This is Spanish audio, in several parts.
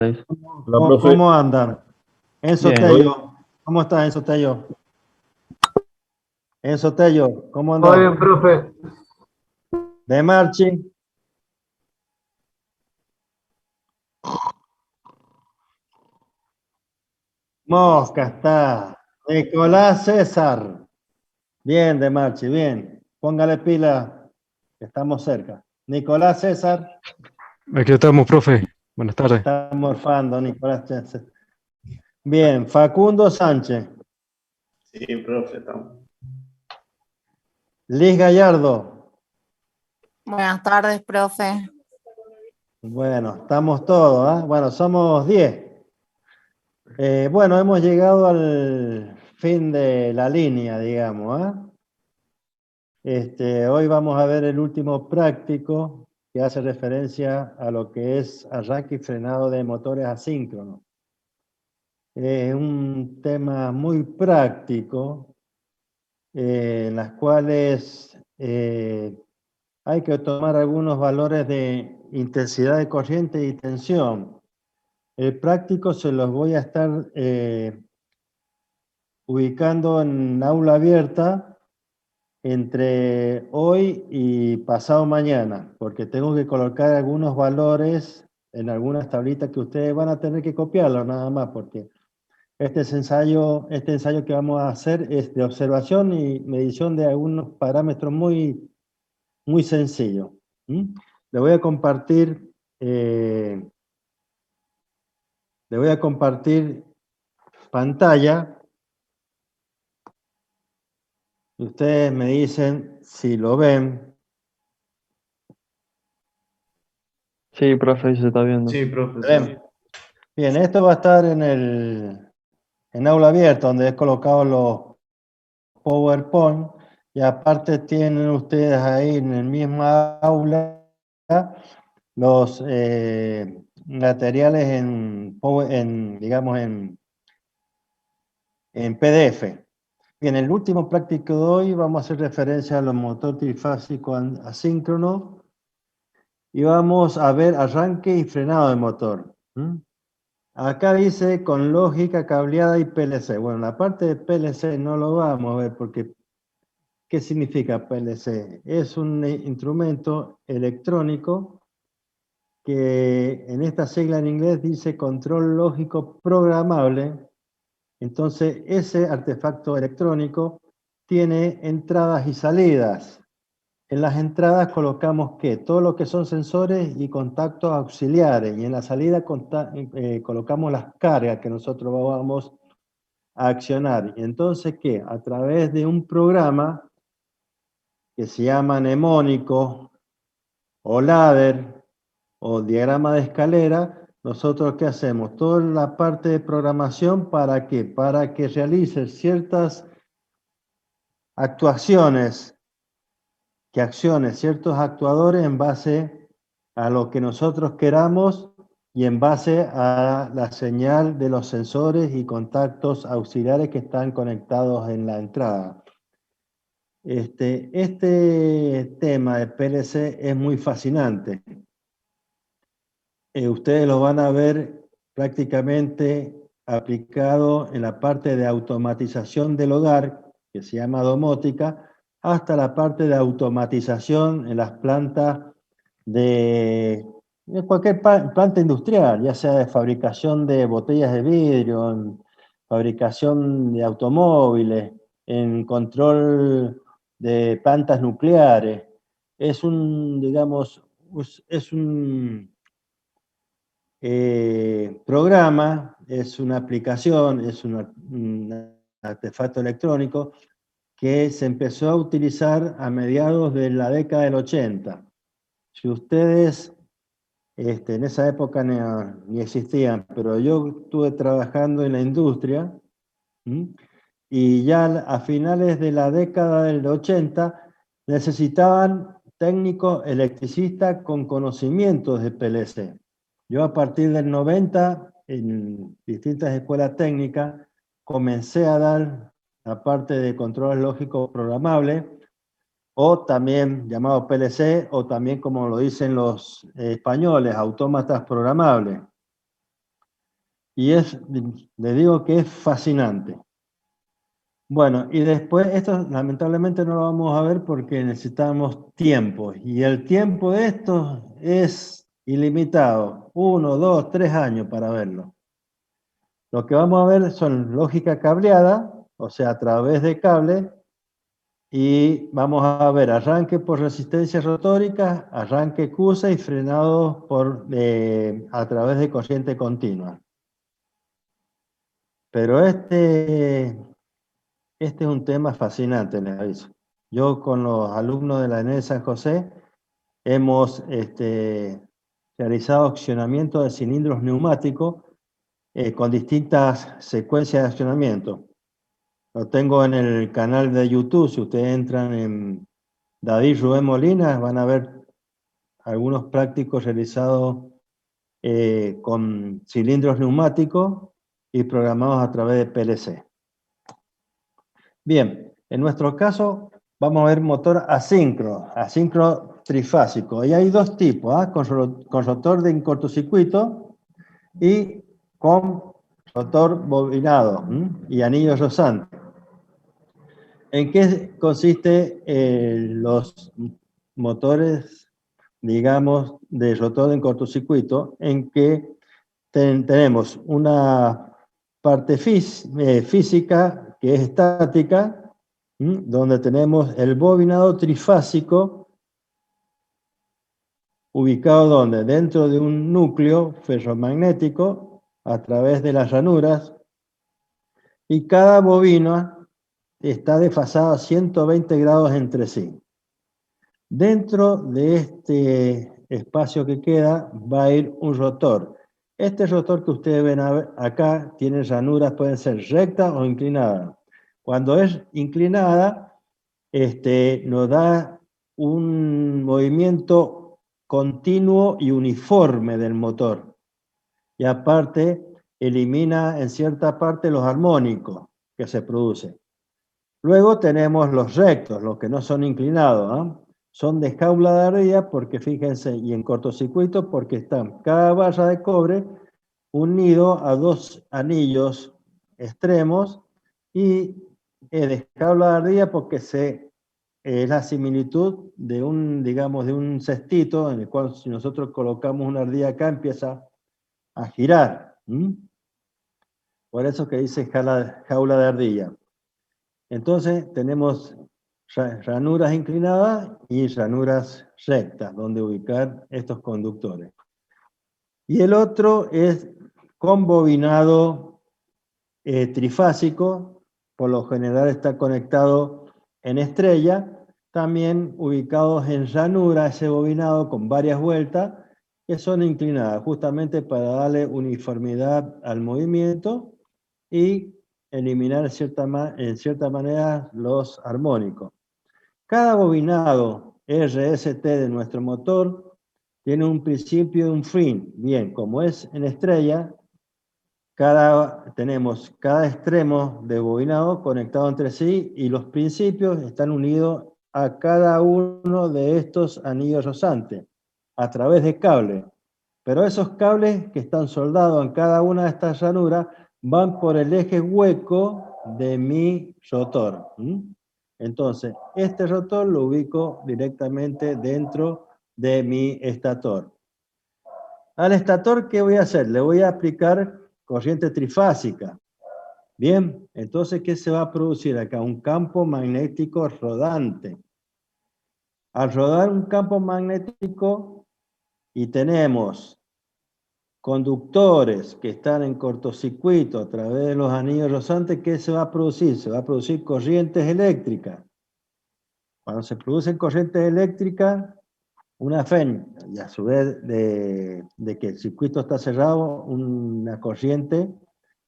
Hola, profe. ¿Cómo andan? Enzo Bien, Tello, ¿cómo estás, Enzo Tello? Enzo Tello, ¿cómo todo andas? bien, profe. De Marchi, Mosca está. Nicolás César, bien, De Marchi, bien. Póngale pila, que estamos cerca. Nicolás César, Aquí estamos, profe. Buenas tardes. está morfando, Nicolás César. Bien, Facundo Sánchez, Sí, profe, estamos. Liz Gallardo. Buenas tardes, profe. Bueno, estamos todos, ¿ah? Bueno, somos 10. Bueno, hemos llegado al fin de la línea, digamos, ¿ah? Hoy vamos a ver el último práctico que hace referencia a lo que es arranque y frenado de motores asíncronos. Es un tema muy práctico en las cuales hay que tomar algunos valores de intensidad de corriente y tensión. El práctico se los voy a estar ubicando en aula abierta entre hoy y pasado mañana, porque tengo que colocar algunos valores en algunas tablitas que ustedes van a tener que copiarlo nada más, porque este ensayo que vamos a hacer es de observación y medición de algunos parámetros muy, muy sencillos. ¿Mm? Le voy a compartir, eh, le voy a compartir pantalla. Ustedes me dicen si lo ven. Sí, profe, se está viendo. Sí, profe, sí. ¿Ven? Bien, esto va a estar en aula abierta, donde he colocado los PowerPoint, y aparte tienen ustedes ahí en el mismo aula los materiales digamos, en PDF. Bien, el último práctico de hoy vamos a hacer referencia a los motores trifásicos asíncronos y vamos a ver arranque y frenado de motor. Acá dice con lógica cableada y PLC. Bueno, la parte de PLC no lo vamos a ver porque ¿qué significa PLC? Es un instrumento electrónico que en esta sigla en inglés dice control lógico programable. Entonces, ese artefacto electrónico tiene entradas y salidas. En las entradas colocamos ¿qué? Todo lo que son sensores y contactos auxiliares. Y en la salida colocamos las cargas que nosotros vamos a accionar. Y entonces, ¿qué? A través de un programa que se llama mnemónico o ladder o diagrama de escalera, nosotros ¿qué hacemos? Toda la parte de programación, ¿para qué? Para que realice ciertas actuaciones, que accione ciertos actuadores en base a lo que nosotros queramos y en base a la señal de los sensores y contactos auxiliares que están conectados en la entrada. Este tema de PLC es muy fascinante. Ustedes lo van a ver prácticamente aplicado en la parte de automatización del hogar, que se llama domótica, hasta la parte de automatización en las plantas de cualquier planta industrial, ya sea de fabricación de botellas de vidrio, en fabricación de automóviles, en control de plantas nucleares. Es un, digamos, es un programa, es una aplicación, es un artefacto electrónico que se empezó a utilizar a mediados de la década del 80. Si ustedes, en esa época ni existían, pero yo estuve trabajando en la industria, y ya a finales de la década del 80 necesitaban técnicos electricistas con conocimientos de PLC. Yo a partir del 90, en distintas escuelas técnicas, comencé a dar la parte de control lógico programable, o también llamado PLC, o también como lo dicen los españoles, autómatas programables. Y le digo que es fascinante. Bueno, y después, esto lamentablemente no lo vamos a ver porque necesitamos tiempo. Y el tiempo de esto es ilimitado. 1, 2, 3 años para verlo. Lo que vamos a ver son lógica cableada, o sea, a través de cable, y vamos a ver arranque por resistencia rotórica, arranque CUSA y frenado a través de corriente continua. Pero este es un tema fascinante, les aviso. Yo con los alumnos de la ENED San José hemos realizado accionamiento de cilindros neumáticos con distintas secuencias de accionamiento. Lo tengo en el canal de YouTube. Si ustedes entran en David Rubén Molina, van a ver algunos prácticos realizados con cilindros neumáticos y programados a través de PLC. Bien, en nuestro caso vamos a ver motor asíncrono trifásico. Y hay dos tipos, con rotor de cortocircuito y con rotor bobinado y anillo rozante. ¿En qué consiste los motores, digamos, de rotor en cortocircuito? En que tenemos una parte física que es estática, donde tenemos el bobinado trifásico, ubicado donde dentro de un núcleo ferromagnético a través de las ranuras, y cada bobina está desfasada a 120 grados entre sí. Dentro de este espacio que queda va a ir un rotor. Este rotor que ustedes ven acá tiene ranuras, pueden ser rectas o inclinadas. Cuando es inclinada, nos da un movimiento continuo y uniforme del motor. Y aparte, elimina en cierta parte los armónicos que se producen. Luego tenemos los rectos, los que no son inclinados, ¿no? Son de jaula de ardilla porque fíjense, y en cortocircuito porque están cada barra de cobre unido a dos anillos extremos y de jaula de ardilla porque es la similitud de digamos, de un cestito en el cual si nosotros colocamos una ardilla acá empieza a girar. Por eso que dice jaula de ardilla. Entonces tenemos ranuras inclinadas y ranuras rectas donde ubicar estos conductores. Y el otro es con bobinado trifásico, por lo general está conectado en estrella, también ubicados en ranura, ese bobinado con varias vueltas, que son inclinadas, justamente para darle uniformidad al movimiento y eliminar en cierta manera los armónicos. Cada bobinado RST de nuestro motor tiene un principio y un fin. Bien, como es en estrella, tenemos cada extremo de bobinado conectado entre sí y los principios están unidos a cada uno de estos anillos rozantes a través de cables. Pero esos cables que están soldados en cada una de estas ranuras van por el eje hueco de mi rotor. Entonces, este rotor lo ubico directamente dentro de mi estator. Al estator, ¿qué voy a hacer? Le voy a aplicar corriente trifásica. Bien, entonces, ¿qué se va a producir acá? Un campo magnético rodante. Al rodar un campo magnético y tenemos conductores que están en cortocircuito a través de los anillos rozantes, ¿qué se va a producir? Se va a producir corrientes eléctricas. Cuando se producen corrientes eléctricas, una FEN, y a su vez de que el circuito está cerrado, una corriente,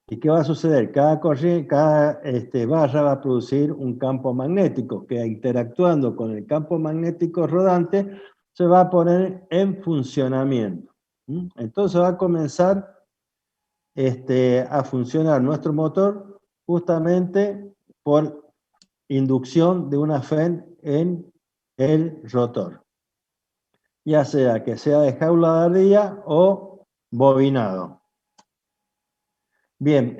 ¿y qué va a suceder? Cada barra va a producir un campo magnético que interactuando con el campo magnético rodante se va a poner en funcionamiento. Entonces va a comenzar a funcionar nuestro motor justamente por inducción de una FEN en el rotor. Ya sea que sea de jaula de ardilla o bobinado. Bien,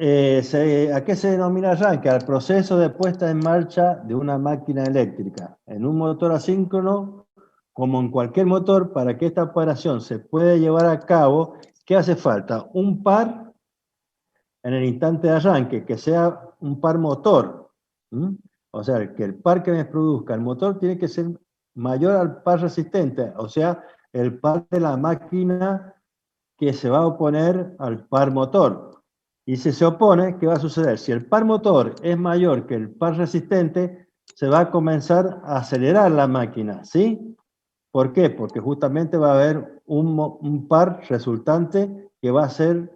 ¿a qué se denomina arranque? Al proceso de puesta en marcha de una máquina eléctrica. En un motor asíncrono, como en cualquier motor, para que esta operación se pueda llevar a cabo, ¿qué hace falta? Un par en el instante de arranque, que sea un par motor. ¿Mm? O sea, que el par que me produzca el motor tiene que ser mayor al par resistente, o sea, el par de la máquina que se va a oponer al par motor. Y si se opone, ¿qué va a suceder? Si el par motor es mayor que el par resistente, se va a comenzar a acelerar la máquina, ¿sí? ¿Por qué? Porque justamente va a haber un par resultante que va a hacer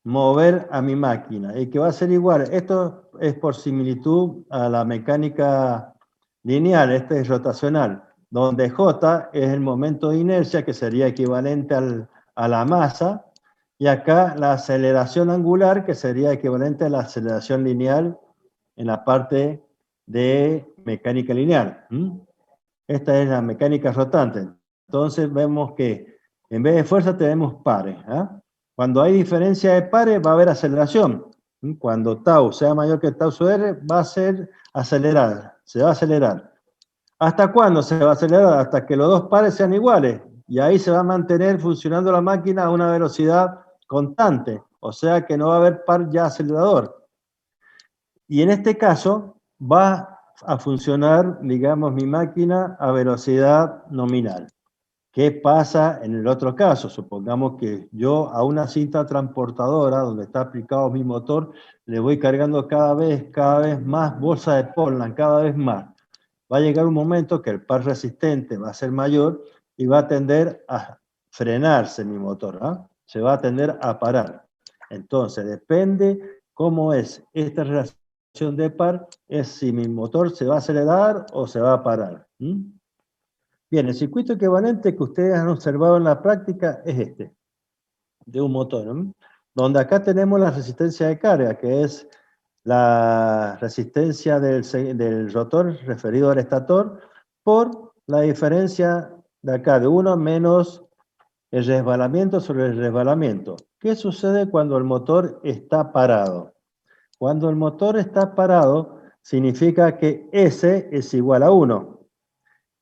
mover a mi máquina y que va a ser igual. Esto es por similitud a la mecánica lineal, este es rotacional, donde J es el momento de inercia que sería equivalente a la masa, y acá la aceleración angular que sería equivalente a la aceleración lineal en la parte de mecánica lineal. Esta es la mecánica rotante. Entonces vemos que en vez de fuerza tenemos pares. ¿Ah? Cuando hay diferencia de pares va a haber aceleración. Cuando tau sea mayor que tau sobre r, va a ser acelerada, se va a acelerar. ¿Hasta cuándo se va a acelerar? Hasta que los dos pares sean iguales. Y ahí se va a mantener funcionando la máquina a una velocidad constante. O sea que no va a haber par ya acelerador. Y en este caso va a funcionar, digamos, mi máquina a velocidad nominal. ¿Qué pasa en el otro caso? Supongamos que yo a una cinta transportadora donde está aplicado mi motor, le voy cargando cada vez más bolsa de Portland, cada vez más. Va a llegar un momento que el par resistente va a ser mayor y va a tender a frenarse mi motor, ¿ah? Se va a tender a parar. Entonces, depende cómo es esta relación de par, es si mi motor se va a acelerar o se va a parar. Bien, el circuito equivalente que ustedes han observado en la práctica es este, de un motor, ¿no? Donde acá tenemos la resistencia de carga, que es la resistencia del rotor referido al estator, por la diferencia de acá, de 1 menos el resbalamiento sobre el resbalamiento. ¿Qué sucede cuando el motor está parado? Cuando el motor está parado, significa que S es igual a 1.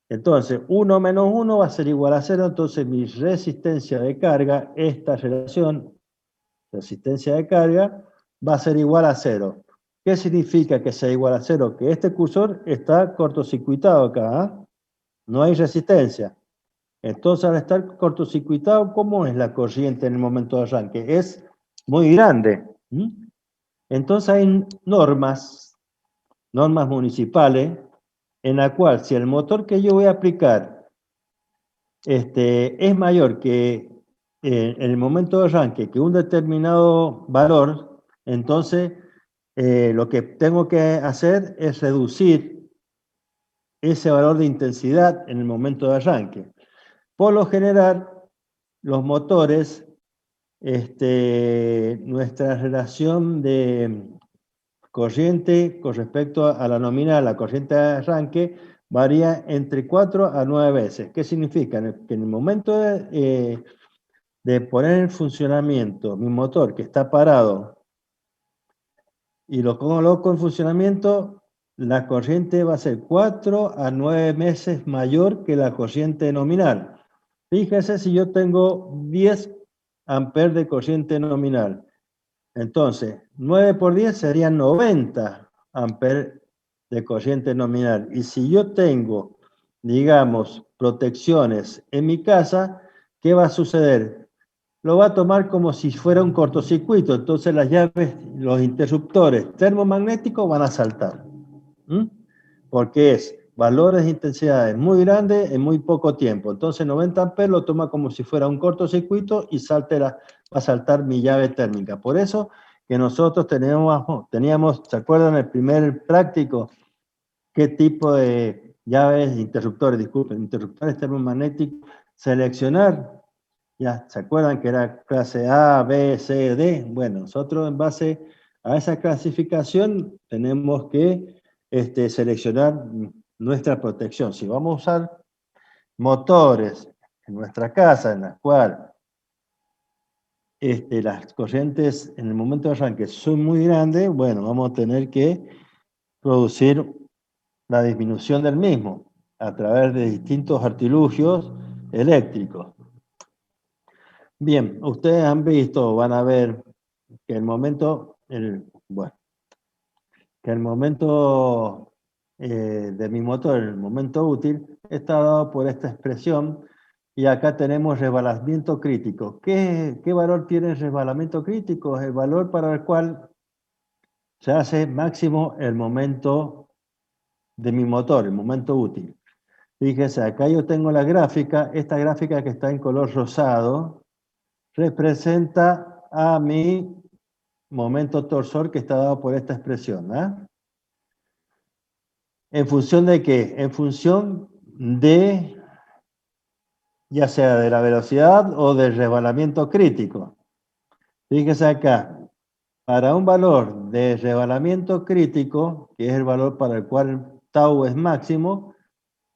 Entonces, 1 menos 1 va a ser igual a 0, entonces mi resistencia de carga, esta relación, resistencia de carga, va a ser igual a 0. ¿Qué significa que sea igual a 0? Que este cursor está cortocircuitado acá, ¿eh? No hay resistencia. Entonces, al estar cortocircuitado, ¿cómo es la corriente en el momento de arranque? Es muy grande. Entonces hay normas municipales, en la cual si el motor que yo voy a aplicar es mayor que en el momento de arranque que un determinado valor, entonces lo que tengo que hacer es reducir ese valor de intensidad en el momento de arranque. Por lo general, los motores, nuestra relación de corriente con respecto a la nominal, la corriente de arranque, varía entre 4 a 9 veces. ¿Qué significa? Que en el momento de poner en funcionamiento mi motor que está parado y lo coloco en funcionamiento, la corriente va a ser 4 a 9 veces mayor que la corriente nominal. Fíjese si yo tengo 10 amperes de corriente nominal. Entonces, 9 por 10 serían 90 amperes de corriente nominal. Y si yo tengo, digamos, protecciones en mi casa, ¿qué va a suceder? Lo va a tomar como si fuera un cortocircuito. Entonces las llaves, los interruptores termomagnéticos van a saltar. Porque es valores de intensidades muy grandes en muy poco tiempo. Entonces 90 amperes lo toma como si fuera un cortocircuito y va a saltar mi llave térmica. Por eso que nosotros teníamos, ¿se acuerdan el primer práctico? ¿Qué tipo de llaves, interruptores termomagnéticos seleccionar? Ya, ¿se acuerdan que era clase A, B, C, D? Bueno, nosotros en base a esa clasificación tenemos que seleccionar nuestra protección. Si vamos a usar motores en nuestra casa, en la cual las corrientes en el momento de arranque son muy grandes, bueno, vamos a tener que producir la disminución del mismo a través de distintos artilugios eléctricos. Bien, ustedes han visto, van a ver que el momento, de mi motor, el momento útil, está dado por esta expresión, y acá tenemos resbalamiento crítico. ¿Qué valor tiene el resbalamiento crítico? Es el valor para el cual se hace máximo el momento de mi motor, el momento útil. Fíjense, acá yo tengo la gráfica, esta gráfica que está en color rosado, representa a mi momento torsor que está dado por esta expresión. ¿En función de qué? En función de, ya sea de la velocidad o del resbalamiento crítico. Fíjense acá, para un valor de resbalamiento crítico, que es el valor para el cual tau es máximo,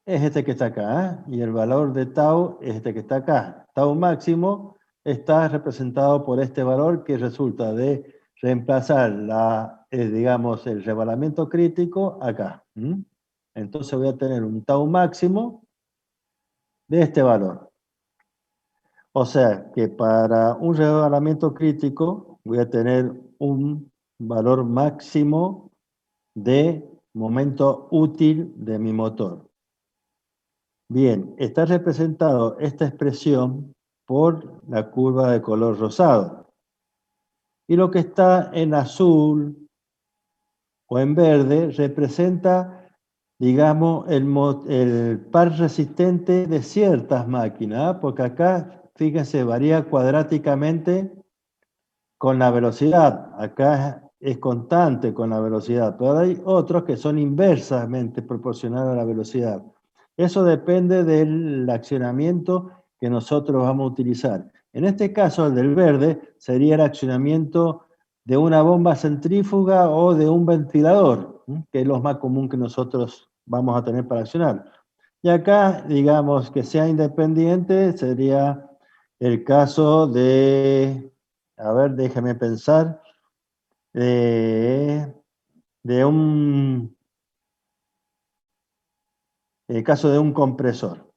es este que está acá, y el valor de tau es este que está acá. Tau máximo está representado por este valor que resulta de reemplazar digamos, el resbalamiento crítico acá. Entonces voy a tener un tau máximo de este valor. O sea que para un resbalamiento crítico voy a tener un valor máximo de momento útil de mi motor. Bien, está representado esta expresión por la curva de color rosado. Y lo que está en azul o en verde representa, digamos, el par resistente de ciertas máquinas, porque acá, fíjense, varía cuadráticamente con la velocidad. Acá es constante con la velocidad, pero hay otros que son inversamente proporcionales a la velocidad. Eso depende del accionamiento que nosotros vamos a utilizar. En este caso, el del verde sería el accionamiento de una bomba centrífuga o de un ventilador, que es lo más común que nosotros vamos a tener para accionar. Y acá, digamos, que sea independiente, sería el caso de, a ver, déjame pensar, el caso de un compresor.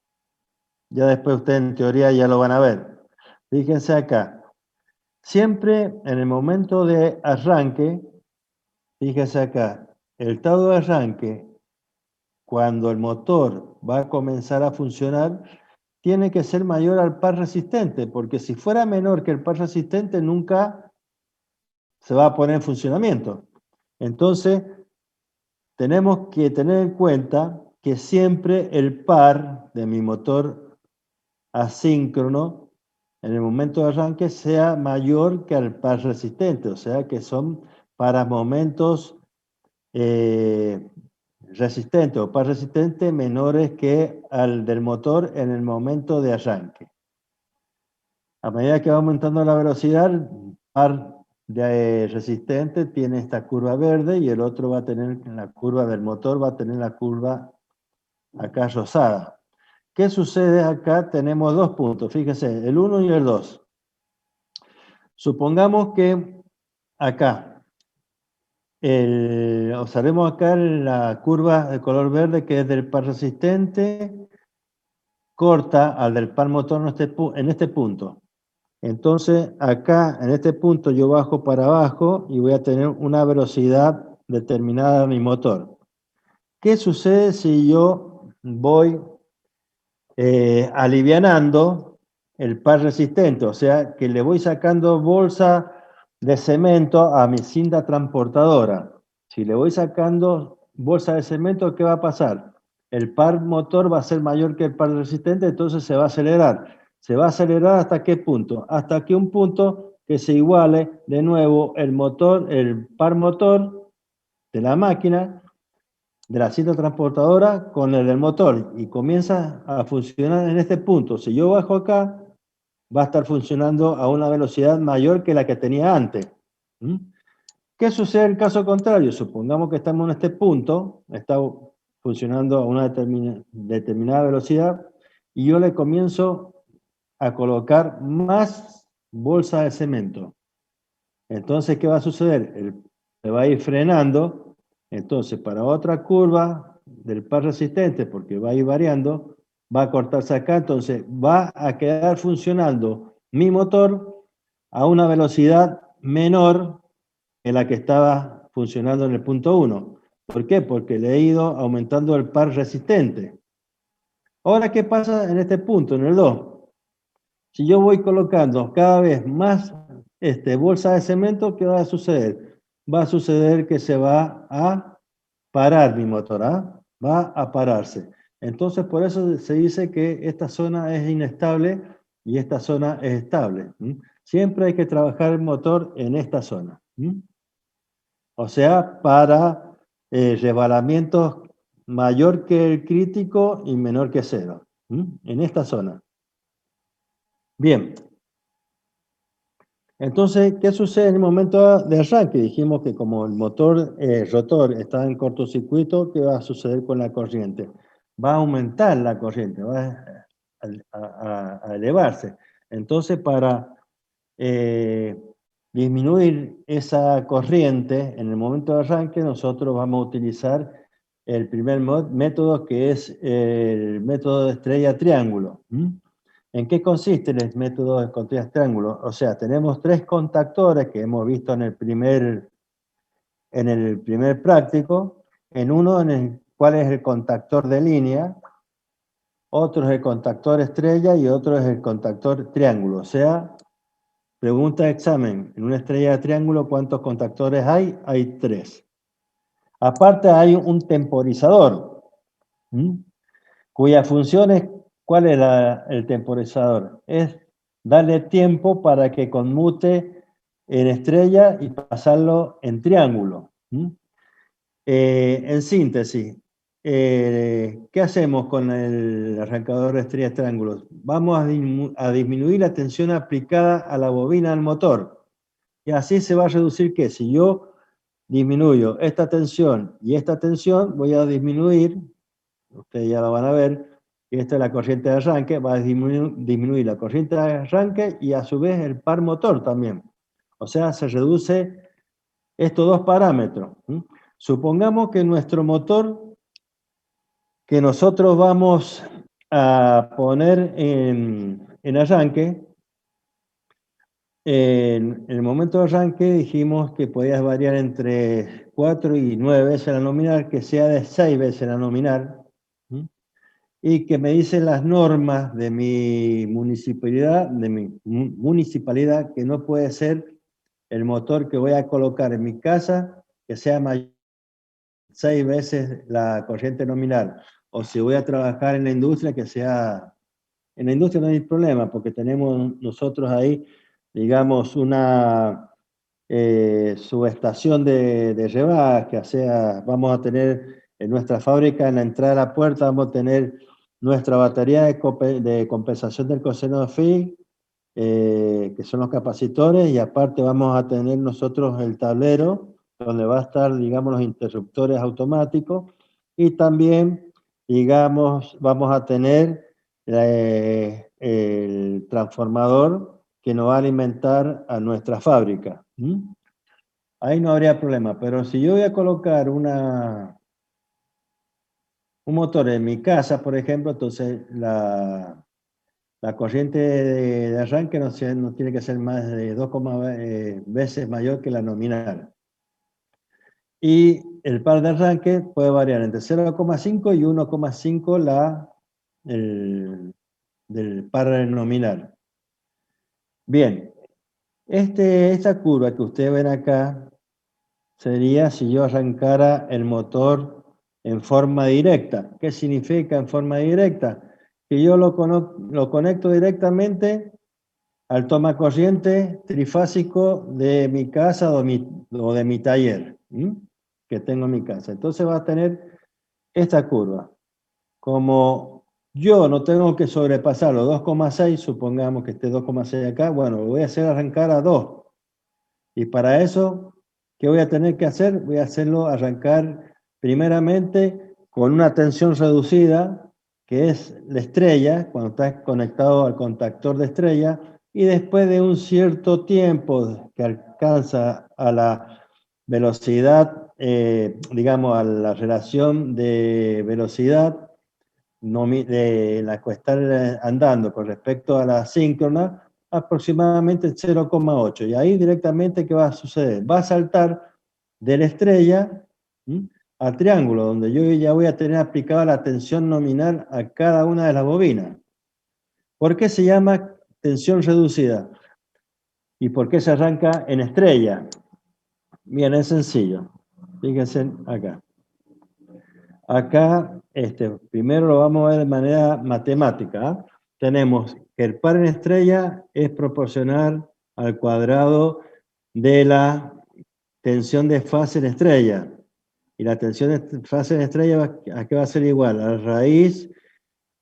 Ya después ustedes en teoría ya lo van a ver. Fíjense acá. Siempre en el momento de arranque, fíjense acá, el estado de arranque, cuando el motor va a comenzar a funcionar, tiene que ser mayor al par resistente, porque si fuera menor que el par resistente, nunca se va a poner en funcionamiento. Entonces, tenemos que tener en cuenta que siempre el par de mi motor asíncrono en el momento de arranque sea mayor que al par resistente, o sea que son para momentos resistentes o par resistente menores que al del motor en el momento de arranque. A medida que va aumentando la velocidad, el par de resistente tiene esta curva verde y el otro va a tener, en la curva del motor va a tener la curva acá rosada. ¿Qué sucede acá? Tenemos dos puntos, fíjense, el 1 y el 2. Supongamos que acá, observemos acá la curva de color verde que es del par resistente, corta al del par motor en este punto. Entonces acá, en este punto, yo bajo para abajo y voy a tener una velocidad determinada de mi motor. ¿Qué sucede si yo voy alivianando el par resistente? O sea, que le voy sacando bolsa de cemento a mi cinta transportadora. Si le voy sacando bolsa de cemento, ¿qué va a pasar? El par motor va a ser mayor que el par resistente, entonces se va a acelerar. ¿Se va a acelerar hasta qué punto? Hasta que un punto que se iguale de nuevo el par motor de la máquina, de la cinta transportadora, con el del motor, y comienza a funcionar en este punto. Si yo bajo acá, va a estar funcionando a una velocidad mayor que la que tenía antes. ¿Qué sucede en el caso contrario? Supongamos que estamos en este punto, está funcionando a una determinada velocidad, y yo le comienzo a colocar más bolsa de cemento. Entonces, ¿qué va a suceder? Se va a ir frenando. Entonces, para otra curva del par resistente, porque va a ir variando, va a cortarse acá, entonces va a quedar funcionando mi motor a una velocidad menor que la que estaba funcionando en el punto 1. ¿Por qué? Porque le he ido aumentando el par resistente. Ahora, ¿qué pasa en este punto, en el 2? Si yo voy colocando cada vez más bolsa de cemento, ¿qué va a suceder? Va a suceder que se va a parar mi motor, ¿ah? Va a pararse. Entonces, por eso se dice que esta zona es inestable y esta zona es estable. Siempre hay que trabajar el motor en esta zona. O sea, para resbalamientos mayor que el crítico y menor que 0. En esta zona. Bien. Entonces, ¿qué sucede en el momento de arranque? Dijimos que como el motor rotor está en cortocircuito, ¿qué va a suceder con la corriente? Va a aumentar la corriente, va a elevarse. Entonces, para disminuir esa corriente en el momento de arranque, nosotros vamos a utilizar el primer método, que es el método de estrella-triángulo. ¿En qué consiste el método de estrella-triángulo? O sea, tenemos 3 contactores que hemos visto en el primer práctico, en uno en el cual es el contactor de línea, otro es el contactor estrella y otro es el contactor triángulo. O sea, pregunta de examen, en una estrella de triángulo, ¿cuántos contactores hay? Hay 3. Aparte hay un temporizador, cuya función es, ¿cuál es el temporizador? Es darle tiempo para que conmute en estrella y pasarlo en triángulo. En síntesis, ¿qué hacemos con el arrancador de estrellas triángulos? Vamos a disminuir la tensión aplicada a la bobina del motor. Y así se va a reducir que si yo disminuyo esta tensión y esta tensión, voy a disminuir, ustedes ya lo van a ver, que esta es la corriente de arranque, va a disminuir la corriente de arranque y a su vez el par motor también. O sea, se reduce estos 2 parámetros. Supongamos que nuestro motor, que nosotros vamos a poner en arranque, en el momento de arranque dijimos que podías variar entre 4 y 9 veces la nominal, que sea de 6 veces la nominal, y que me dicen las normas de mi municipalidad, que no puede ser el motor que voy a colocar en mi casa que sea mayor 6 veces la corriente nominal. O si voy a trabajar en la industria, que sea... En la industria no hay problema, porque tenemos nosotros ahí, digamos, una subestación de rebajas, o sea, vamos a tener en nuestra fábrica, en la entrada de la puerta, vamos a tener nuestra batería de compensación del coseno de Fick, que son los capacitores, y aparte vamos a tener nosotros el tablero, donde va a estar, digamos, los interruptores automáticos, y también, digamos, vamos a tener el transformador que nos va a alimentar a nuestra fábrica. Ahí no habría problema, pero si yo voy a colocar un motor en mi casa, por ejemplo, entonces la corriente de arranque no tiene que ser más de 2, veces mayor que la nominal. Y el par de arranque puede variar entre 0,5 y 1,5 del par nominal. Bien, esta curva que ustedes ven acá sería si yo arrancara el motor en forma directa. ¿Qué significa en forma directa? Que yo lo conecto directamente al toma corriente trifásico de mi casa o de mi taller, que tengo en mi casa. Entonces va a tener esta curva. Como yo no tengo que sobrepasar los 2,6, supongamos que esté 2,6 acá, bueno, lo voy a hacer arrancar a 2. Y para eso, ¿qué voy a tener que hacer? Voy a hacerlo arrancar primeramente con una tensión reducida, que es la estrella, cuando está conectado al contactor de estrella, y después de un cierto tiempo que alcanza a la velocidad, digamos, a la relación de velocidad de la que está andando con respecto a la síncrona, aproximadamente 0,8. Y ahí directamente, ¿qué va a suceder? Va a saltar de la estrella al triángulo, donde yo ya voy a tener aplicada la tensión nominal a cada una de las bobinas. ¿Por qué se llama tensión reducida? ¿Y por qué se arranca en estrella? Bien, es sencillo. Fíjense acá. Acá, primero lo vamos a ver de manera matemática. ¿Ah? Tenemos que el par en estrella es proporcional al cuadrado de la tensión de fase en estrella. Y la tensión de fase en estrella, ¿a qué va a ser igual? A la raíz,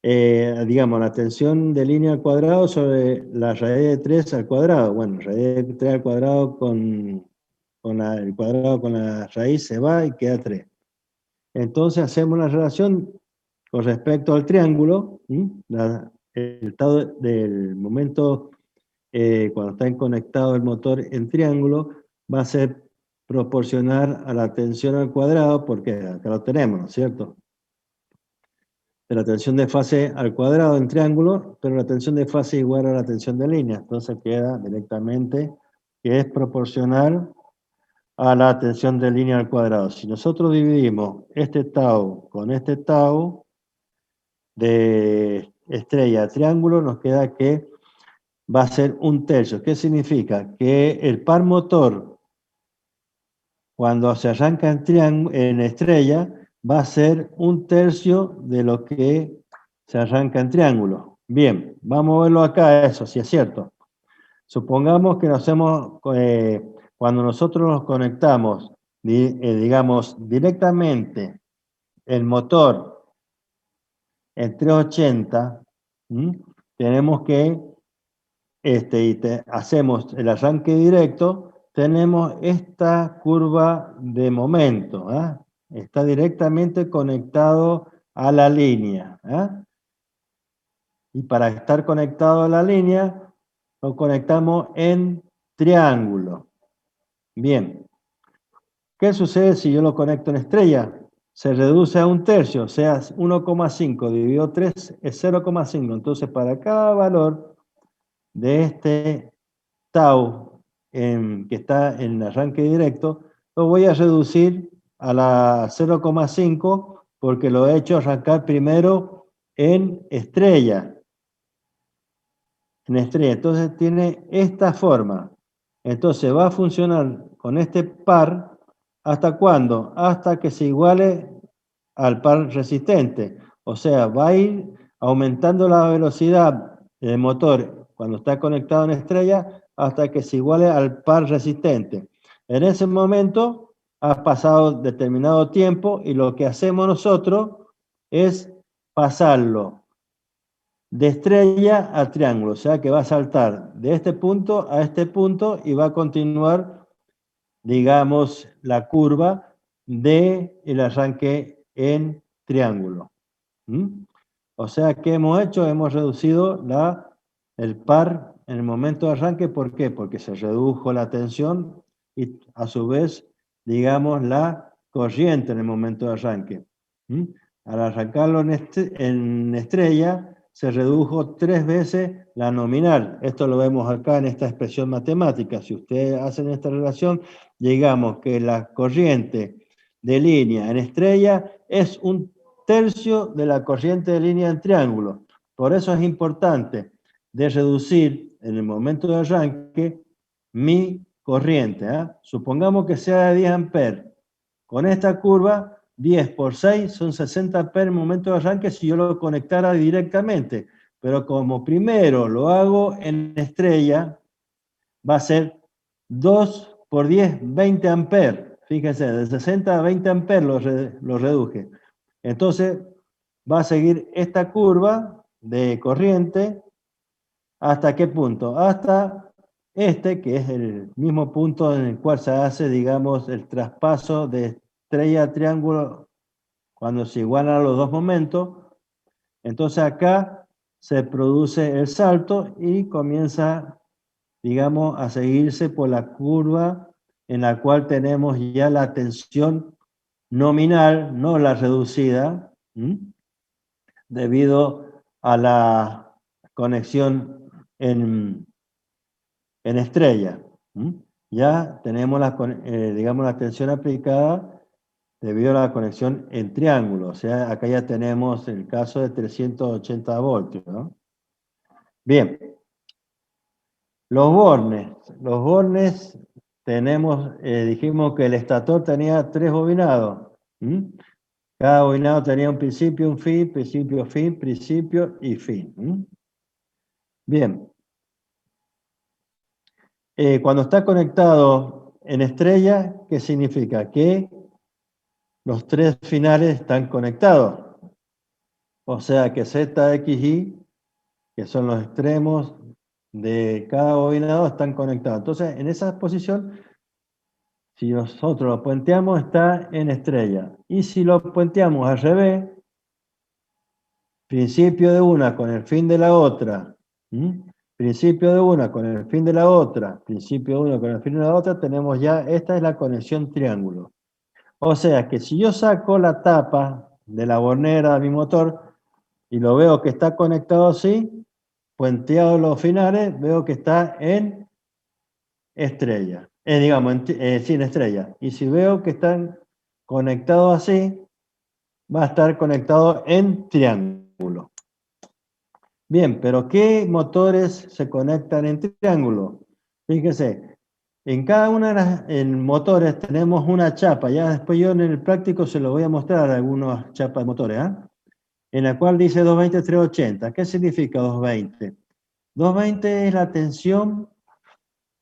digamos, la tensión de línea al cuadrado sobre la raíz de 3 al cuadrado. Bueno, raíz de 3 al cuadrado el cuadrado con la raíz se va y queda 3. Entonces hacemos una relación con respecto al triángulo, el estado del momento cuando está conectado el motor en triángulo va a ser proporcional a la tensión al cuadrado, porque acá lo tenemos, ¿no es cierto? De la tensión de fase al cuadrado en triángulo, pero la tensión de fase igual a la tensión de línea, entonces queda directamente que es proporcional a la tensión de línea al cuadrado. Si nosotros dividimos este tau con este tau de estrella a triángulo, nos queda que va a ser 1/3. ¿Qué significa? Que el par motor, cuando se arranca en estrella, va a ser 1/3 de lo que se arranca en triángulo. Bien, vamos a verlo acá, eso sí es cierto. Supongamos que cuando nosotros nos conectamos, digamos, directamente el motor en 380, tenemos que, hacemos el arranque directo, tenemos esta curva de momento, está directamente conectado a la línea. Y para estar conectado a la línea, lo conectamos en triángulo. Bien. ¿Qué sucede si yo lo conecto en estrella? Se reduce a 1/3, o sea, 1,5 dividido 3 es 0,5. Entonces, para cada valor de este tau que está en el arranque directo, lo voy a reducir a la 0,5 porque lo he hecho arrancar primero en estrella. Entonces tiene esta forma. Entonces va a funcionar con este par, ¿hasta cuándo? Hasta que se iguale al par resistente. O sea, va a ir aumentando la velocidad del motor cuando está conectado en estrella hasta que se iguale al par resistente. En ese momento ha pasado determinado tiempo y lo que hacemos nosotros es pasarlo de estrella a triángulo, o sea que va a saltar de este punto a este punto y va a continuar, digamos, la curva del arranque en triángulo. O sea, ¿qué hemos hecho? Hemos reducido el par en el momento de arranque. ¿Por qué? Porque se redujo la tensión y a su vez, digamos, la corriente en el momento de arranque. Al arrancarlo en estrella, se redujo 3 veces la nominal. Esto lo vemos acá en esta expresión matemática. Si ustedes hacen esta relación, digamos que la corriente de línea en estrella es 1/3 de la corriente de línea en triángulo. Por eso es importante de reducir en el momento de arranque mi corriente. Supongamos que sea de 10 amperes. Con esta curva, 10 por 6 son 60 amperes en el momento de arranque si yo lo conectara directamente. Pero como primero lo hago en estrella, va a ser 2 por 10, 20 amperes. Fíjense, de 60 a 20 amperes lo reduje. Entonces, va a seguir esta curva de corriente. ¿Hasta qué punto? Hasta que es el mismo punto en el cual se hace, digamos, el traspaso de estrella a triángulo cuando se igualan los dos momentos. Entonces acá se produce el salto y comienza digamos, a seguirse por la curva en la cual tenemos ya la tensión nominal, no la reducida, debido a la conexión en estrella. Ya tenemos digamos, la tensión aplicada debido a la conexión en triángulo. O sea, acá ya tenemos el caso de 380 voltios, ¿no? Bien. Los bornes. Los bornes tenemos, dijimos que el estator tenía 3 bobinados. Cada bobinado tenía un principio, un fin, principio, fin, principio y fin. Bien. Cuando está conectado en estrella, ¿qué significa? Que los 3 finales están conectados. O sea que Z, X, Y, que son los extremos de cada bobinado, están conectados. Entonces, en esa posición, si nosotros lo puenteamos, está en estrella. Y si lo puenteamos al revés, principio de una con el fin de la otra, principio de una con el fin de la otra, principio de una con el fin de la otra, tenemos ya, esta es la conexión triángulo. O sea que si yo saco la tapa de la bornera de mi motor y lo veo que está conectado así, puenteado los finales, veo que está en estrella. Digamos, sin estrella. Y si veo que están conectados así, va a estar conectado en triángulo. Bien, pero ¿qué motores se conectan en triángulo? Fíjense, en cada una de las motores tenemos una chapa. Ya después yo en el práctico se lo voy a mostrar algunas chapas de motores, en la cual dice 220-380. ¿Qué significa 220? 220 es la tensión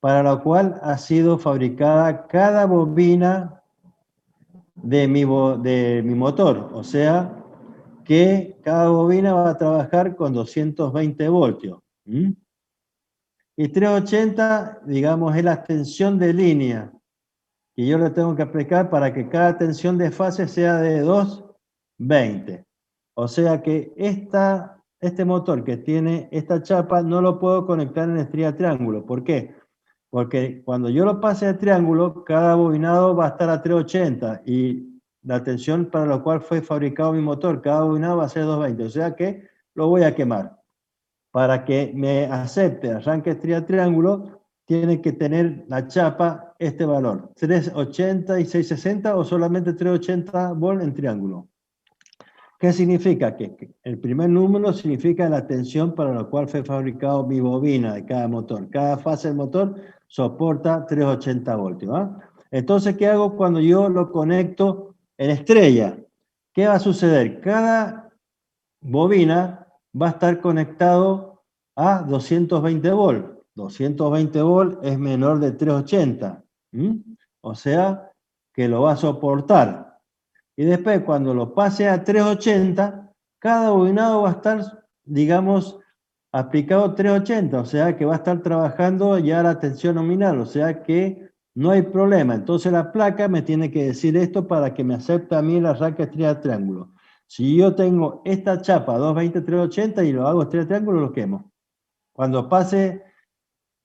para la cual ha sido fabricada cada bobina de mi motor. O sea, que cada bobina va a trabajar con 220 voltios. Y 380, digamos, es la tensión de línea que yo le tengo que aplicar para que cada tensión de fase sea de 220. O sea que este motor que tiene esta chapa no lo puedo conectar en estrella triángulo. ¿Por qué? Porque cuando yo lo pase a triángulo, cada bobinado va a estar a 380 y la tensión para la cual fue fabricado mi motor, cada bobinado va a ser 220. O sea que lo voy a quemar. Para que me acepte arranque estrella triángulo, tiene que tener la chapa este valor, 380 y 660 o solamente 380 volt en triángulo. ¿Qué significa? Que el primer número significa la tensión para la cual fue fabricado mi bobina de cada motor. Cada fase del motor soporta 380 voltios. Entonces, ¿qué hago cuando yo lo conecto en estrella? ¿Qué va a suceder? Cada bobina va a estar conectado a 220 volt. 220 volt es menor de 380. O sea, que lo va a soportar. Y después, cuando lo pase a 380, cada bobinado va a estar, digamos, aplicado 380. O sea, que va a estar trabajando ya la tensión nominal. O sea, que no hay problema. Entonces, la placa me tiene que decir esto para que me acepte a mí el arranque estrella triángulo. Si yo tengo esta chapa 220-380 y lo hago estrella triángulo, lo quemo. Cuando pase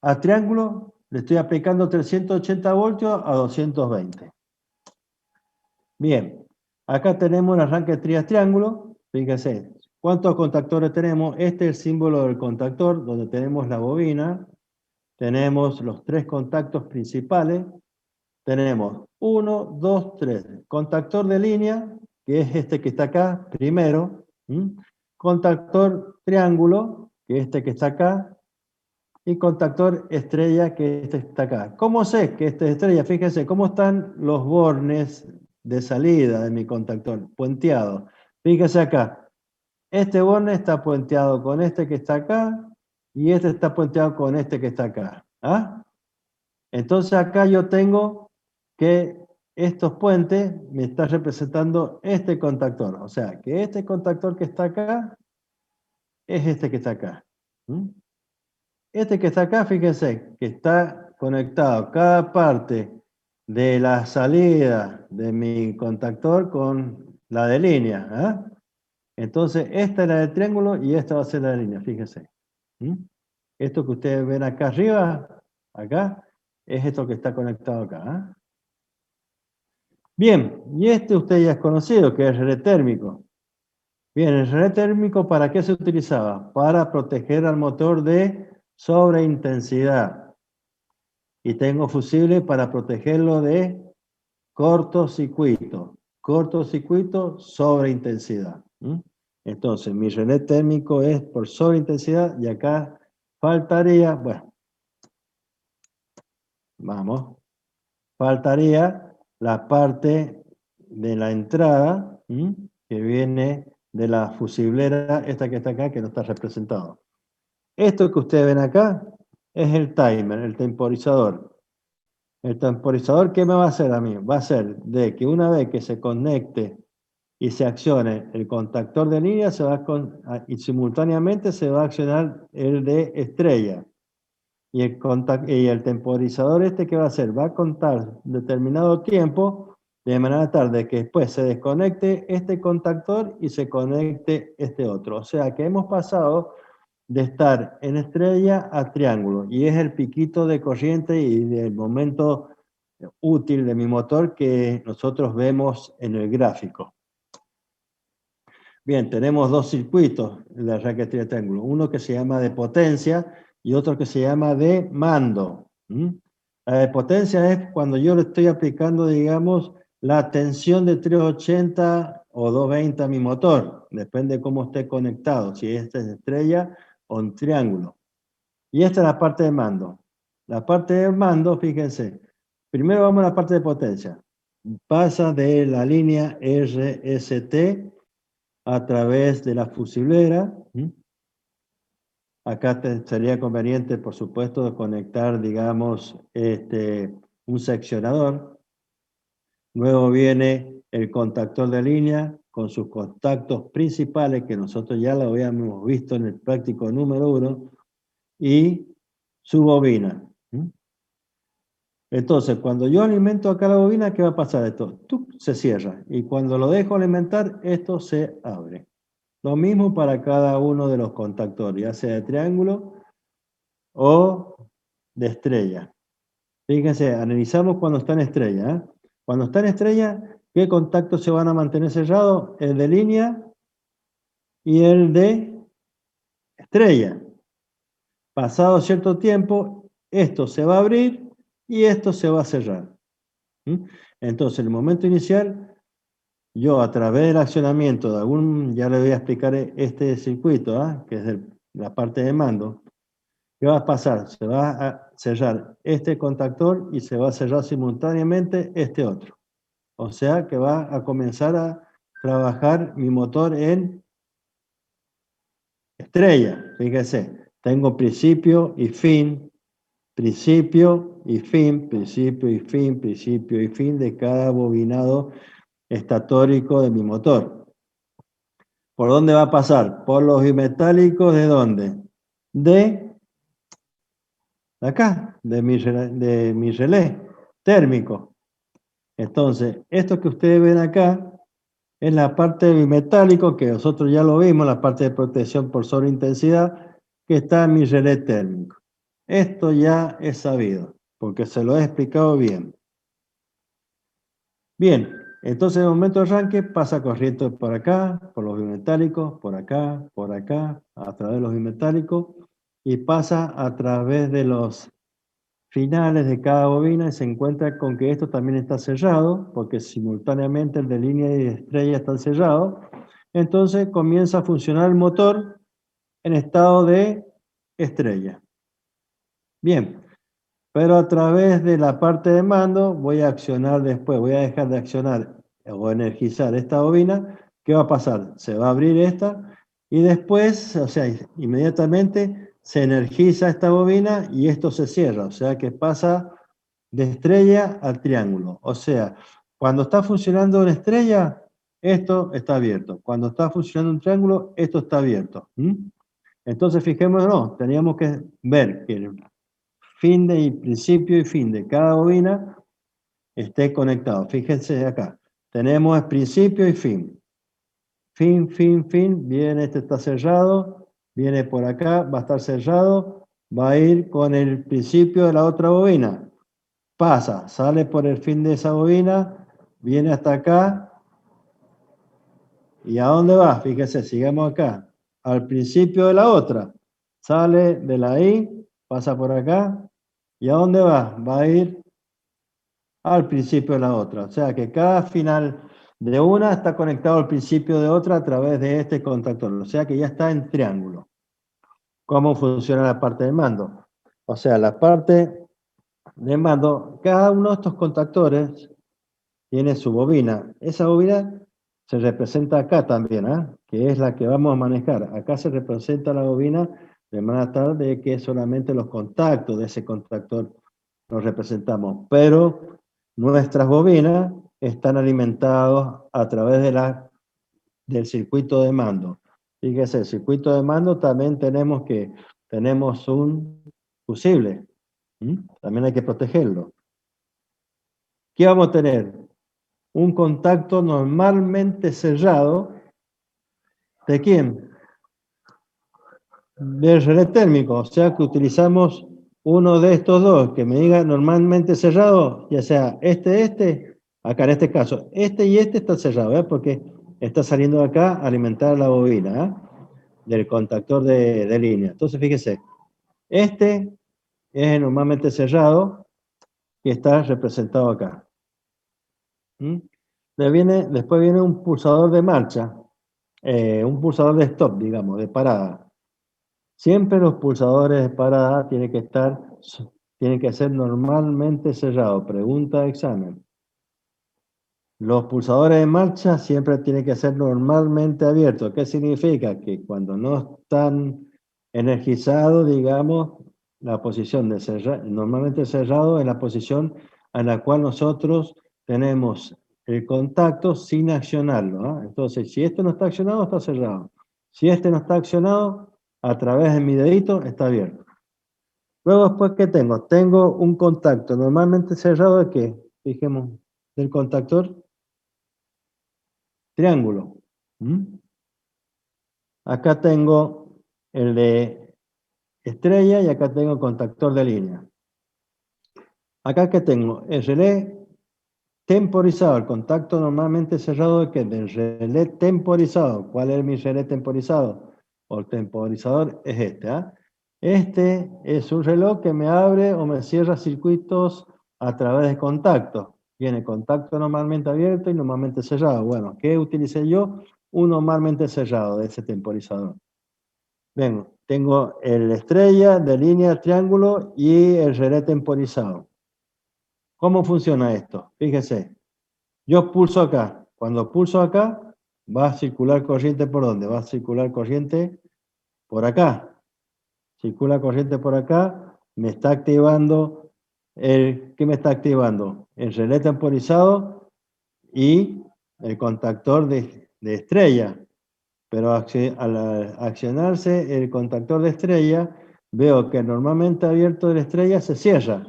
a triángulo, le estoy aplicando 380 voltios a 220. Bien, acá tenemos el arranque estrella triángulo. Fíjense, ¿cuántos contactores tenemos? Este es el símbolo del contactor, donde tenemos la bobina. Tenemos los 3 contactos principales. Tenemos 1, 2, 3. Contactor de línea, que es este que está acá, primero. Contactor triángulo, que es este que está acá. Y contactor estrella, que este está acá. ¿Cómo sé que este es estrella? Fíjense cómo están los bornes de salida de mi contactor, puenteado. Fíjense acá. Este borne está puenteado con este que está acá. Y este está puenteado con este que está acá. Entonces acá yo tengo que estos puentes me están representando este contactor. O sea, que este contactor que está acá es este que está acá. Este que está acá, fíjense, que está conectado cada parte de la salida de mi contactor con la de línea. Entonces, esta es la del triángulo y esta va a ser la de línea, fíjense. Esto que ustedes ven acá arriba acá, es esto que está conectado acá. ¿Ah? Bien, y este usted ya es conocido, que es el relé térmico. Bien, el relé térmico, ¿para qué se utilizaba? Para proteger al motor de sobreintensidad. Y tengo fusible para protegerlo de cortocircuito. Cortocircuito, sobreintensidad. Entonces, mi relé térmico es por sobreintensidad y acá faltaría, bueno, vamos, faltaría la parte de la entrada, que viene de la fusiblera, esta que está acá, que no está representado. Esto que ustedes ven acá es el timer, el temporizador. El temporizador, ¿qué me va a hacer a mí? Va a ser de que una vez que se conecte y se accione el contactor de línea, y simultáneamente se va a accionar el de estrella. Y el temporizador este, ¿qué va a hacer? Va a contar determinado tiempo, de manera tal de que después se desconecte este contactor y se conecte este otro. O sea que hemos pasado de estar en estrella a triángulo, y es el piquito de corriente y del momento útil de mi motor que nosotros vemos en el gráfico. Bien, tenemos dos circuitos en la raquetería de triángulo, uno que se llama de potencia y otro que se llama de mando. La de potencia es cuando yo le estoy aplicando, digamos, la tensión de 380 o 220 a mi motor, depende de cómo esté conectado, si esta es estrella o un triángulo. Y esta es la parte de mando. La parte de mando, fíjense, primero vamos a la parte de potencia. Pasa de la línea RST a través de la fusiblera. Acá sería conveniente, por supuesto, conectar, digamos, un seccionador. Luego viene el contactor de línea con sus contactos principales, que nosotros ya lo habíamos visto en el práctico número 1, y su bobina. Entonces, cuando yo alimento acá la bobina, ¿qué va a pasar? Esto se cierra. Y cuando lo dejo alimentar, esto se abre. Lo mismo para cada uno de los contactores, ya sea de triángulo o de estrella. Fíjense, analizamos cuando está en estrella. Cuando está en estrella, ¿qué contactos se van a mantener cerrados? El de línea y el de estrella. Pasado cierto tiempo, esto se va a abrir y esto se va a cerrar. Entonces, en el momento inicial, yo a través del accionamiento de ya le voy a explicar este circuito, que es la parte de mando, ¿qué va a pasar? Se va a cerrar este contactor y se va a cerrar simultáneamente este otro. O sea que va a comenzar a trabajar mi motor en estrella. Fíjense, tengo principio y fin, principio y fin, principio y fin, principio y fin de cada bobinado estatórico de mi motor. ¿Por dónde va a pasar? Por los bimetálicos, ¿de dónde? De acá, de mi relé térmico. Entonces, esto que ustedes ven acá es la parte de bimetálico, que nosotros ya lo vimos, la parte de protección por sobreintensidad, que está en mi relé térmico. Esto ya es sabido, porque se lo he explicado bien. Bien, entonces en el momento de arranque pasa corriente por acá, por los bimetálicos, por acá, a través de los bimetálicos, y pasa a través de los finales de cada bobina y se encuentra con que esto también está cerrado, porque simultáneamente el de línea y de estrella están cerrados. Entonces comienza a funcionar el motor en estado de estrella. Bien, pero a través de la parte de mando voy a accionar después, voy a dejar de accionar o energizar esta bobina. ¿Qué va a pasar? Se va a abrir esta y después, o sea, inmediatamente se energiza esta bobina y esto se cierra, o sea que pasa de estrella al triángulo. O sea, cuando está funcionando una estrella, esto está abierto. Cuando está funcionando un triángulo, esto está abierto. Entonces, fijémonos, teníamos que ver que el principio y fin de cada bobina esté conectado. Fíjense acá, tenemos principio y fin. Fin, viene, este está cerrado, viene por acá, va a estar cerrado, va a ir con el principio de la otra bobina. Pasa, sale por el fin de esa bobina, viene hasta acá. ¿Y a dónde va? Fíjese, sigamos acá. Al principio de la otra. Sale de la I, pasa por acá. ¿Y a dónde va? Va a ir al principio de la otra. O sea que cada final de una está conectado al principio de otra a través de este contactor. O sea que ya está en triángulo. ¿Cómo funciona la parte de mando? O sea, la parte de mando, cada uno de estos contactores tiene su bobina. Esa bobina se representa acá también, que es la que vamos a manejar. Acá se representa la bobina de manera tal de que solamente los contactos de ese contactor los representamos. Pero nuestras bobinas están alimentadas a través del circuito de mando. Fíjese, el circuito de mando también tenemos un fusible. También hay que protegerlo. ¿Qué vamos a tener? Un contacto normalmente cerrado. ¿De quién? Del relé térmico. O sea que utilizamos uno de estos dos que me diga normalmente cerrado, ya sea acá en este caso, este y este está cerrado, porque está saliendo de acá a alimentar la bobina, del contactor de línea. Entonces fíjese, este es normalmente cerrado y está representado acá. Después viene un pulsador de marcha, un pulsador de stop, digamos, de parada. Siempre los pulsadores de parada tienen que ser normalmente cerrados. Pregunta de examen. Los pulsadores de marcha siempre tienen que ser normalmente abiertos. ¿Qué significa? Que cuando no están energizados, digamos, la posición de normalmente cerrado es la posición en la cual nosotros tenemos el contacto sin accionarlo. Entonces, si este no está accionado, está cerrado. Si este no está accionado, a través de mi dedito está abierto. Luego, después, ¿qué tengo? Tengo un contacto normalmente cerrado de ¿qué? Fijemos, del contactor triángulo. Acá tengo el de estrella y acá tengo el contactor de línea. Acá que tengo el relé temporizado, el contacto normalmente cerrado de ¿qué? Del relé temporizado. ¿Cuál es mi relé temporizado? O el temporizador es este. Este es un reloj que me abre o me cierra circuitos a través de contactos. Tiene contacto normalmente abierto y normalmente cerrado. Bueno, ¿qué utilicé yo? Un normalmente cerrado de ese temporizador. Bien, tengo el estrella, de línea, triángulo y el relé temporizado. ¿Cómo funciona esto? Fíjese, yo pulso acá. Cuando pulso acá, va a circular corriente ¿por dónde? Va a circular corriente por acá. Circula corriente por acá, me está activando ¿qué me está activando? El relé temporizado y el contactor de estrella. Pero al accionarse el contactor de estrella, veo que normalmente abierto de la estrella se cierra.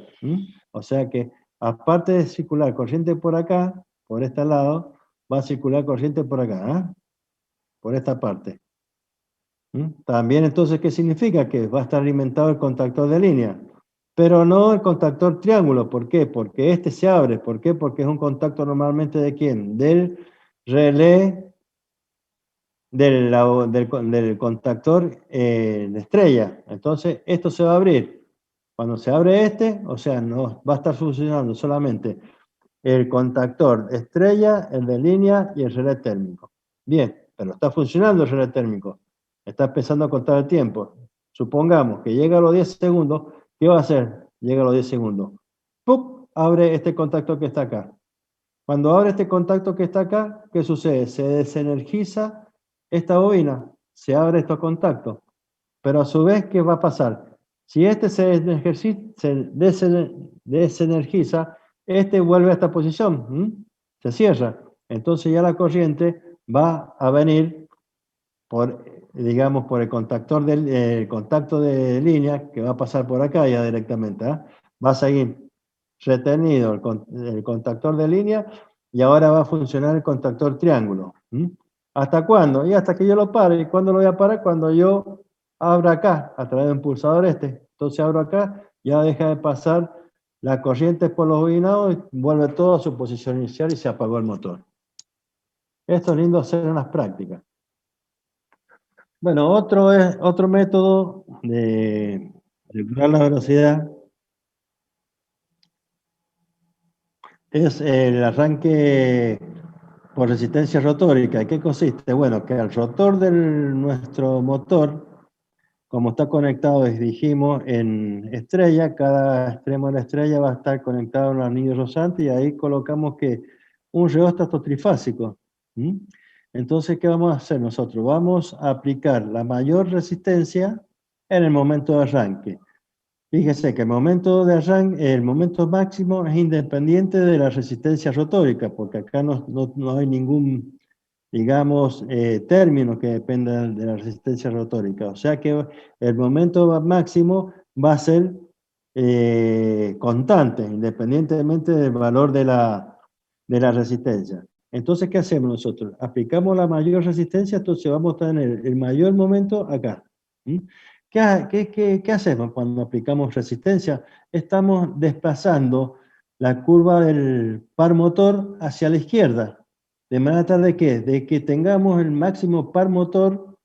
O sea que, aparte de circular corriente por acá, por este lado, va a circular corriente por acá, por esta parte. También entonces, ¿qué significa? Que va a estar alimentado el contactor de línea, pero no el contactor triángulo. ¿Por qué? Porque este se abre. ¿Por qué? Porque es un contacto normalmente ¿de quién? Del relé, del contactor de estrella. Entonces, esto se va a abrir. Cuando se abre este, o sea, no va a estar funcionando solamente el contactor estrella, el de línea y el relé térmico. Bien, pero está funcionando el relé térmico. Está empezando a contar el tiempo. Supongamos que llega a los 10 segundos. ¿Qué va a hacer? Llega a los 10 segundos. ¡Pum! Abre este contacto que está acá. Cuando abre este contacto que está acá, ¿qué sucede? Se desenergiza esta bobina. Se abre estos contactos. Pero a su vez, ¿qué va a pasar? Si este se desenergiza, este vuelve a esta posición. Se cierra. Entonces ya la corriente va a venir digamos, por el contacto de línea, que va a pasar por acá ya directamente. Va a seguir retenido el contactor de línea y ahora va a funcionar el contactor triángulo. ¿Hasta cuándo? Y hasta que yo lo pare. ¿Y cuándo lo voy a parar? Cuando yo abra acá, a través de un pulsador este. Entonces abro acá, ya deja de pasar la corriente por los bobinados y vuelve todo a su posición inicial y se apagó el motor. Esto es lindo hacer en las prácticas. Bueno, otro método de regular la velocidad es el arranque por resistencia rotórica. ¿En qué consiste? Bueno, que el rotor de nuestro motor, como está conectado, dijimos, en estrella, cada extremo de la estrella va a estar conectado a un anillo rozante y ahí colocamos que un reóstato trifásico. ¿Mm? Entonces, ¿qué vamos a hacer nosotros? Vamos a aplicar la mayor resistencia en el momento de arranque. Fíjese que el momento de arranque, el momento máximo es independiente de la resistencia rotórica, porque acá no hay ningún, digamos, término que dependa de la resistencia rotórica. O sea que el momento máximo va a ser constante, independientemente del valor de la resistencia. Entonces, ¿qué hacemos nosotros? Aplicamos la mayor resistencia, entonces vamos a tener el mayor momento acá. ¿Mm? ¿Qué hacemos cuando aplicamos resistencia? Estamos desplazando la curva del par motor hacia la izquierda. ¿De manera tal de qué? De que tengamos el máximo par motor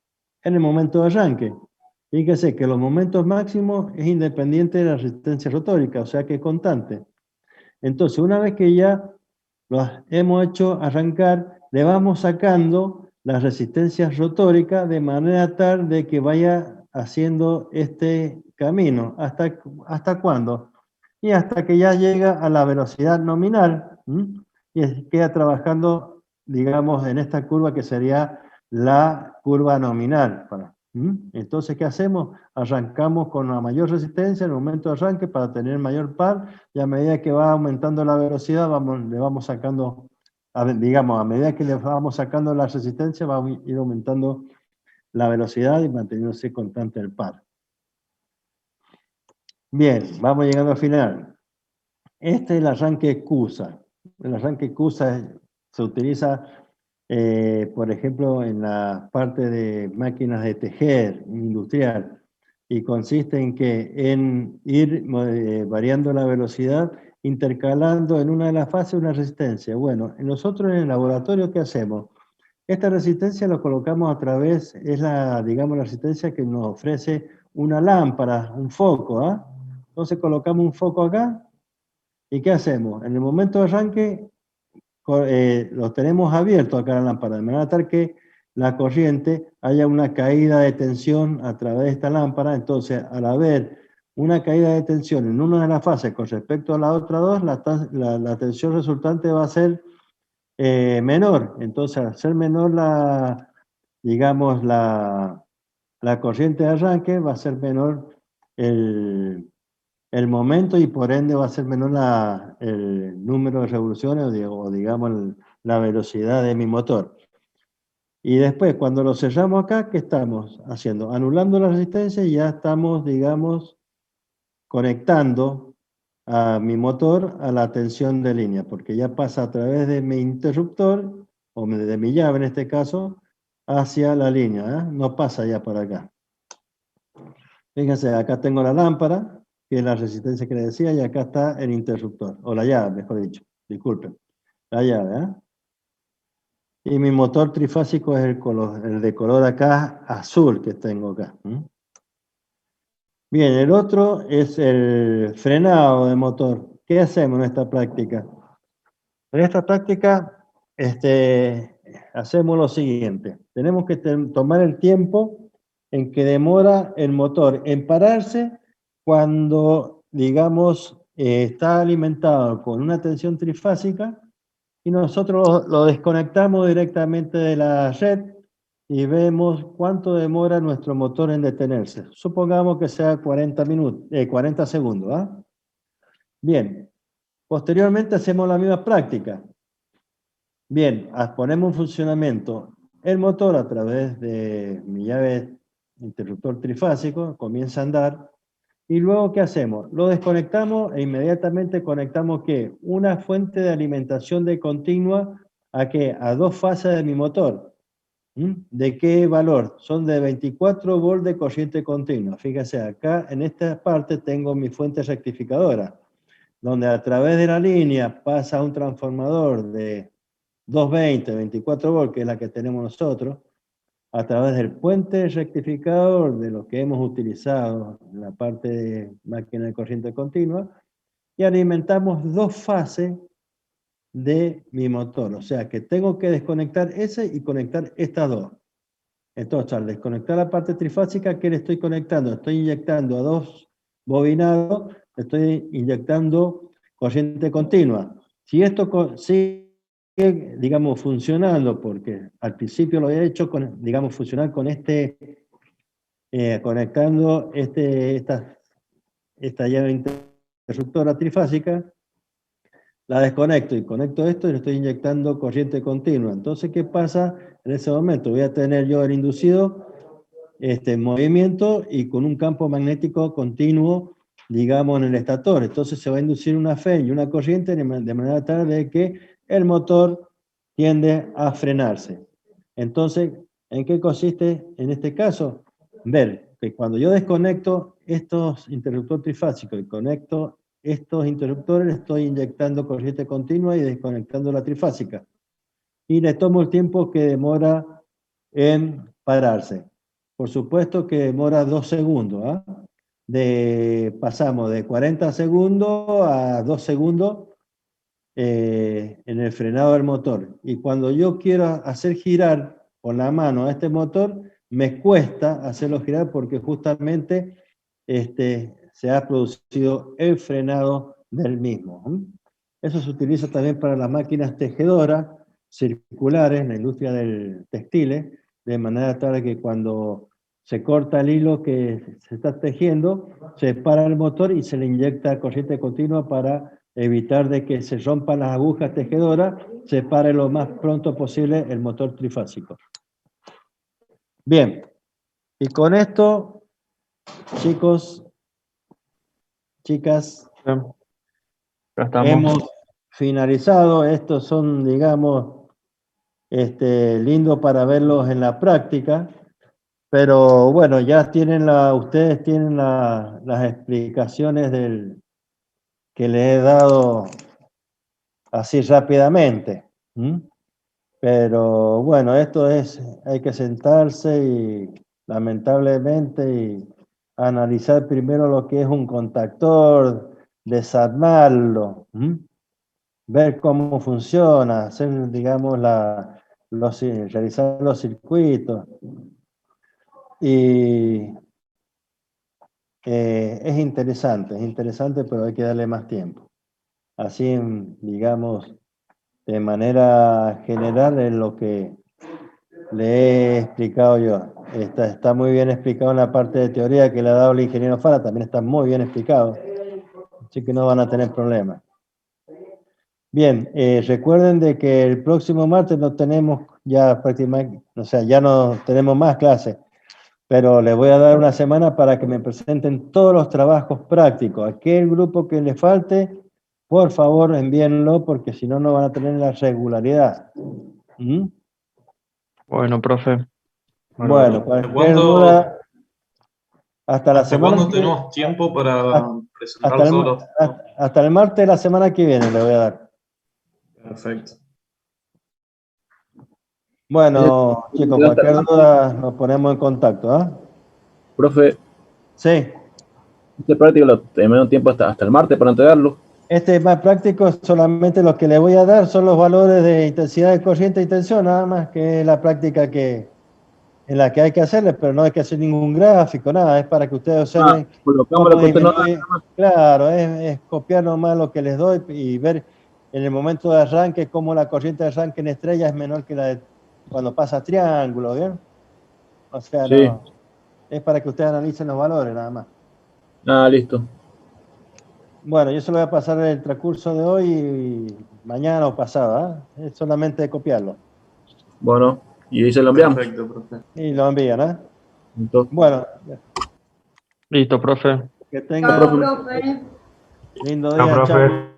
en el momento de arranque. Fíjese que los momentos máximos es independiente de la resistencia rotórica, o sea que es constante. Entonces, una vez que ya los hemos hecho arrancar, le vamos sacando la resistencia rotórica de manera tal de que vaya haciendo este camino. ¿Hasta cuándo? Y hasta que ya llega a la velocidad nominal, y queda trabajando, digamos, en esta curva que sería la curva nominal. Entonces, ¿qué hacemos? Arrancamos con la mayor resistencia en el momento de arranque para tener mayor par, y a medida que va aumentando la velocidad, le vamos sacando, digamos, a medida que le vamos sacando la resistencia, va a ir aumentando la velocidad y manteniéndose constante el par. Bien, vamos llegando al final. Este es el arranque CUSA. El arranque CUSA se utiliza, por ejemplo, en la parte de máquinas de tejer industrial, y consiste en ir variando la velocidad, intercalando en una de las fases una resistencia. Bueno, nosotros en el laboratorio, ¿qué hacemos? Esta resistencia la colocamos a través, digamos, la resistencia que nos ofrece una lámpara, un foco. Entonces colocamos un foco acá, ¿y qué hacemos? En el momento de arranque, los tenemos abiertos acá la lámpara, de manera tal que la corriente haya una caída de tensión a través de esta lámpara. Entonces, al haber una caída de tensión en una de las fases con respecto a la otra dos, la tensión resultante va a ser menor. Entonces, al ser menor digamos, la corriente de arranque, va a ser menor el momento y por ende va a ser menor el número de revoluciones o digamos, la velocidad de mi motor. Y después, cuando lo cerramos acá, ¿qué estamos haciendo? Anulando la resistencia y ya estamos, digamos, conectando a mi motor a la tensión de línea, porque ya pasa a través de mi interruptor, o de mi llave en este caso, hacia la línea, no pasa ya por acá. Fíjense, acá tengo la lámpara, que es la resistencia que le decía, y acá está el interruptor, o la llave, mejor dicho, disculpen, la llave. Y mi motor trifásico es el de color acá azul que tengo acá. Bien, el otro es el frenado de motor. ¿Qué hacemos en esta práctica? En esta práctica hacemos lo siguiente. Tenemos que tomar el tiempo en que demora el motor en pararse cuando, digamos, está alimentado con una tensión trifásica, y nosotros lo desconectamos directamente de la red y vemos cuánto demora nuestro motor en detenerse. Supongamos que sea 40 segundos. Bien, posteriormente hacemos la misma práctica. Bien, ponemos en funcionamiento el motor a través de mi llave interruptor trifásico, comienza a andar, y luego ¿qué hacemos? Lo desconectamos e inmediatamente conectamos ¿qué? Una fuente de alimentación de continua ¿a qué? A dos fases de mi motor. ¿De qué valor? Son de 24 volts de corriente continua. Fíjense, acá en esta parte tengo mi fuente rectificadora, donde a través de la línea pasa un transformador de 220, 24 volts, que es la que tenemos nosotros, a través del puente rectificador de lo que hemos utilizado en la parte de máquina de corriente continua, y alimentamos dos fases de mi motor. O sea que tengo que desconectar ese y conectar estas dos. Entonces, al desconectar la parte trifásica, ¿qué le estoy conectando? Estoy inyectando a dos bobinados, estoy inyectando corriente continua. Si esto sigue, digamos, funcionando, porque al principio lo he hecho, digamos, funcionar con conectando esta llave interruptora trifásica, la desconecto y conecto esto y le estoy inyectando corriente continua. Entonces, ¿qué pasa en ese momento? Voy a tener yo el inducido en movimiento y con un campo magnético continuo, digamos, en el estator. Entonces se va a inducir una fe y una corriente de manera tal de que el motor tiende a frenarse. Entonces, ¿en qué consiste en este caso? Ver que cuando yo desconecto estos interruptores trifásicos y conecto estos interruptores, estoy inyectando corriente continua y desconectando la trifásica. Y le tomo el tiempo que demora en pararse. Por supuesto que demora 2 segundos. Pasamos de 40 segundos a 2 segundos en el frenado del motor. Y cuando yo quiero hacer girar con la mano a este motor, me cuesta hacerlo girar porque justamente se ha producido el frenado del mismo. Eso se utiliza también para las máquinas tejedoras circulares en la industria del textil, de manera tal que cuando se corta el hilo que se está tejiendo, se para el motor y se le inyecta corriente continua para evitar de que se rompan las agujas tejedoras, se pare lo más pronto posible el motor trifásico. Bien, y con esto, chicos, chicas, Ya estamos. hemos finalizado. Estos son, digamos, lindos para verlos en la práctica, pero bueno, ya tienen ustedes tienen las explicaciones que les he dado así rápidamente. Pero bueno, hay que sentarse y lamentablemente y analizar primero lo que es un contactor, desarmarlo, ver cómo funciona, hacer, digamos, realizar los circuitos. Y es interesante, pero hay que darle más tiempo. Así, digamos, de manera general es lo que le he explicado yo. Está muy bien explicado en la parte de teoría que le ha dado el ingeniero Fara, también está muy bien explicado, así que no van a tener problemas. Bien, recuerden de que el próximo martes no tenemos ya prácticamente, o sea, ya no tenemos más clases, pero les voy a dar una semana para que me presenten todos los trabajos prácticos. Aquel grupo que les falte, por favor envíenlo, porque si no, no van a tener la regularidad. Bueno, profe. Bueno, cualquier duda, hasta la semana ¿Cuándo que viene. tenemos tiempo para presentar todos los... Hasta el martes de la semana que viene le voy a dar. Perfecto. Bueno, chicos, cualquier duda nos ponemos en contacto, ¿ah? Profe, Sí. este práctico lo tenemos tiempo hasta el martes para entregarlo. Este es más práctico, solamente lo que le voy a dar son los valores de intensidad de corriente y tensión, nada más, que es la práctica en la que hay que hacerle, pero no hay que hacer ningún gráfico, nada, es para que ustedes observen cómo disminuye. Claro, es copiar nomás lo que les doy y ver en el momento de arranque cómo la corriente de arranque en estrella es menor que la de cuando pasa triángulo, ¿bien? O sea, Sí. no, es para que ustedes analicen los valores, nada más. Ah, listo. Bueno, yo se lo voy a pasar el transcurso de hoy y mañana o pasado, ¿eh? Es solamente copiarlo. Bueno, y ahí se lo enviamos. Perfecto, profe. Y lo envían, ¿eh? Entonces, Bueno, Listo, profe. que tengan Chao, profe. lindo Chao, día, profe. chao.